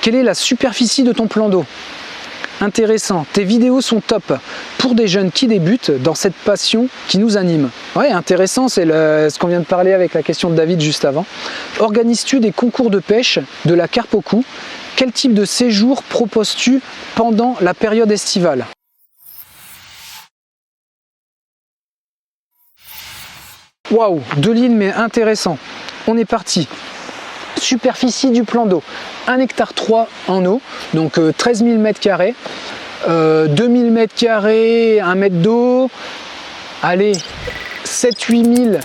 Quelle est la superficie de ton plan d'eau? Intéressant. Tes vidéos sont top pour des jeunes qui débutent dans cette passion qui nous anime. Ouais, intéressant, c'est ce qu'on vient de parler avec la question de David juste avant. Organises-tu des concours de pêche de la carpe au cou? Quel type de séjour proposes-tu pendant la période estivale? Waouh, 2 lignes mais intéressant. On est parti. Superficie du plan d'eau, 1,3 hectare en eau, donc 13 000 m², 2000 m², 1 mètre d'eau, allez, 7-8 000,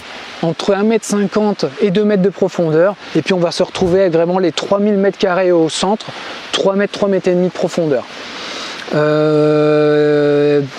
entre 1,50 m et 2 mètres de profondeur, et puis on va se retrouver avec vraiment les 3000 m² au centre, 3 mètres, 3 mètres et demi de profondeur.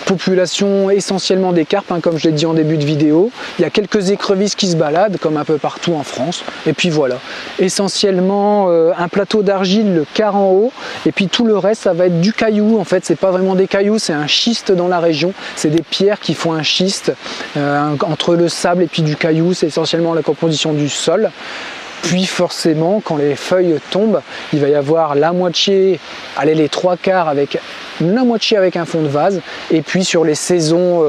Population essentiellement des carpes, hein, comme je l'ai dit en début de vidéo. Il y a quelques écrevisses qui se baladent comme un peu partout en France, et puis voilà, essentiellement un plateau d'argile, le quart en haut, et puis tout le reste ça va être du caillou. En fait c'est pas vraiment des cailloux, c'est un schiste dans la région, c'est des pierres qui font un schiste entre le sable et puis du caillou. C'est essentiellement la composition du sol. Puis forcément, quand les feuilles tombent, il va y avoir la moitié, allez les 3/4 avec la moitié avec un fond de vase. Et puis sur les saisons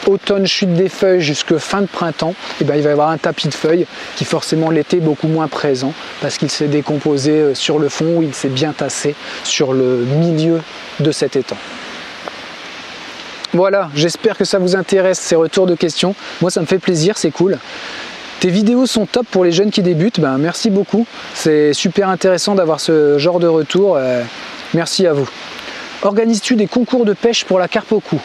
automne, chute des feuilles jusqu'à fin de printemps, et ben, il va y avoir un tapis de feuilles qui forcément l'été est beaucoup moins présent parce qu'il s'est décomposé sur le fond, ou il s'est bien tassé sur le milieu de cet étang. Voilà, j'espère que ça vous intéresse ces retours de questions. Moi ça me fait plaisir, c'est cool. Tes vidéos sont top pour les jeunes qui débutent, ben, merci beaucoup, c'est super intéressant d'avoir ce genre de retour, merci à vous. Organises-tu des concours de pêche pour la carpe au cou?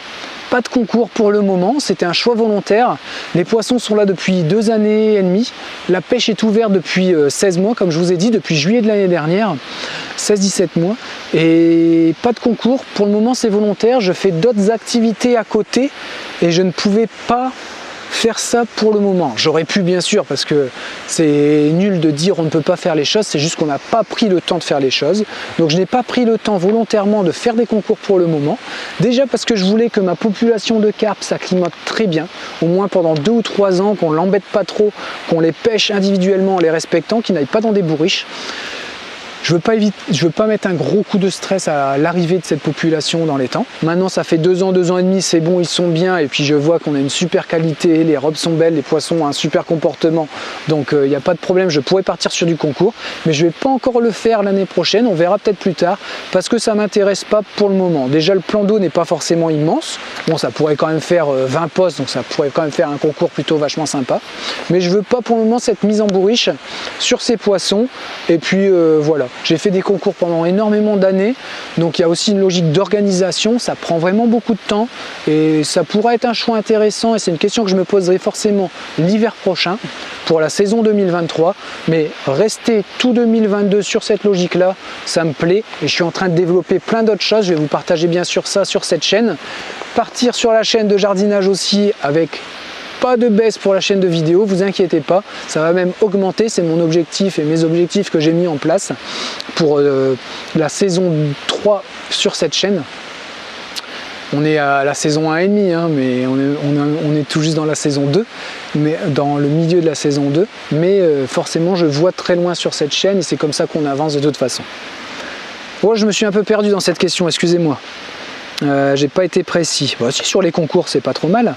Pas de concours pour le moment, c'était un choix volontaire. Les poissons sont là depuis 2 années et demie. La pêche est ouverte depuis 16 mois, comme je vous ai dit, depuis juillet de l'année dernière. 16-17 mois. Et pas de concours, pour le moment c'est volontaire. Je fais d'autres activités à côté et je ne pouvais pas faire ça pour le moment. J'aurais pu bien sûr, parce que c'est nul de dire on ne peut pas faire les choses, c'est juste qu'on n'a pas pris le temps de faire les choses. Donc je n'ai pas pris le temps volontairement de faire des concours pour le moment. Déjà parce que je voulais que ma population de carpes s'acclimate très bien, au moins pendant 2 ou 3 ans, qu'on l'embête pas trop, qu'on les pêche individuellement en les respectant, qu'ils n'aillent pas dans des bourriches. Je veux pas mettre un gros coup de stress à l'arrivée de cette population dans les temps. Maintenant ça fait 2 ans, 2 ans et demi, c'est bon, ils sont bien, et puis je vois qu'on a une super qualité, les robes sont belles, les poissons ont un super comportement, donc il n'y a pas de problème, je pourrais partir sur du concours, mais je ne vais pas encore le faire l'année prochaine, on verra peut-être plus tard, parce que ça ne m'intéresse pas pour le moment. Déjà le plan d'eau n'est pas forcément immense, bon ça pourrait quand même faire 20 postes, donc ça pourrait quand même faire un concours plutôt vachement sympa, mais je veux pas pour le moment cette mise en bourriche sur ces poissons, et puis voilà. J'ai fait des concours pendant énormément d'années, donc il y a aussi une logique d'organisation, ça prend vraiment beaucoup de temps et ça pourrait être un choix intéressant, et c'est une question que je me poserai forcément l'hiver prochain pour la saison 2023, mais rester tout 2022 sur cette logique-là, ça me plaît et je suis en train de développer plein d'autres choses. Je vais vous partager bien sûr ça sur cette chaîne, partir sur la chaîne de jardinage aussi avec pas de baisse pour la chaîne de vidéo, vous inquiétez pas, ça va même augmenter, c'est mon objectif et mes objectifs que j'ai mis en place pour la saison 3 sur cette chaîne. On est à la saison 1,5, hein, mais on est tout juste dans la saison 2, mais dans le milieu de la saison 2, mais forcément je vois très loin sur cette chaîne et c'est comme ça qu'on avance de toute façon. Oh, je me suis un peu perdu dans cette question, excusez-moi. J'ai pas été précis. Bon, si sur les concours c'est pas trop mal.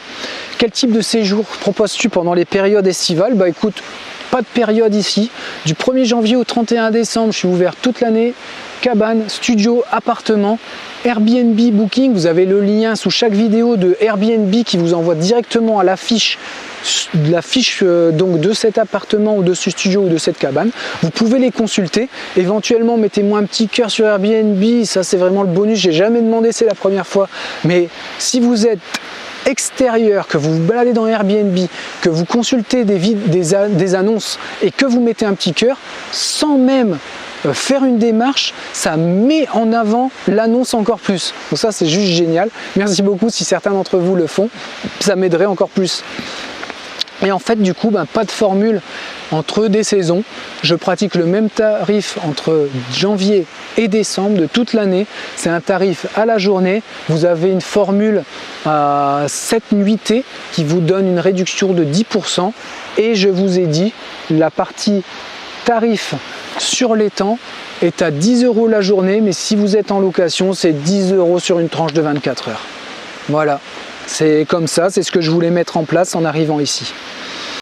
Quel type de séjour proposes-tu pendant les périodes estivales? Bah écoute, pas de période ici. Du 1er janvier au 31 décembre, je suis ouvert toute l'année. Cabane, studio, appartement, Airbnb Booking. Vous avez le lien sous chaque vidéo de Airbnb qui vous envoie directement à la fiche donc de cet appartement ou de ce studio ou de cette cabane. Vous pouvez les consulter, éventuellement mettez-moi un petit cœur sur Airbnb, ça c'est vraiment le bonus, j'ai jamais demandé, c'est la première fois, mais si vous êtes extérieur, que vous vous baladez dans Airbnb, que vous consultez des annonces et que vous mettez un petit cœur, sans même faire une démarche, ça met en avant l'annonce encore plus. Donc ça c'est juste génial, merci beaucoup si certains d'entre vous le font, ça m'aiderait encore plus. Et en fait du coup pas de formule entre des saisons, je pratique le même tarif entre janvier et décembre de toute l'année, c'est un tarif à la journée, vous avez une formule à 7 nuitées qui vous donne une réduction de 10% et je vous ai dit la partie tarif sur l'étang est à 10 € la journée, mais si vous êtes en location, c'est 10 € sur une tranche de 24 heures. Voilà, c'est comme ça, c'est ce que je voulais mettre en place en arrivant ici.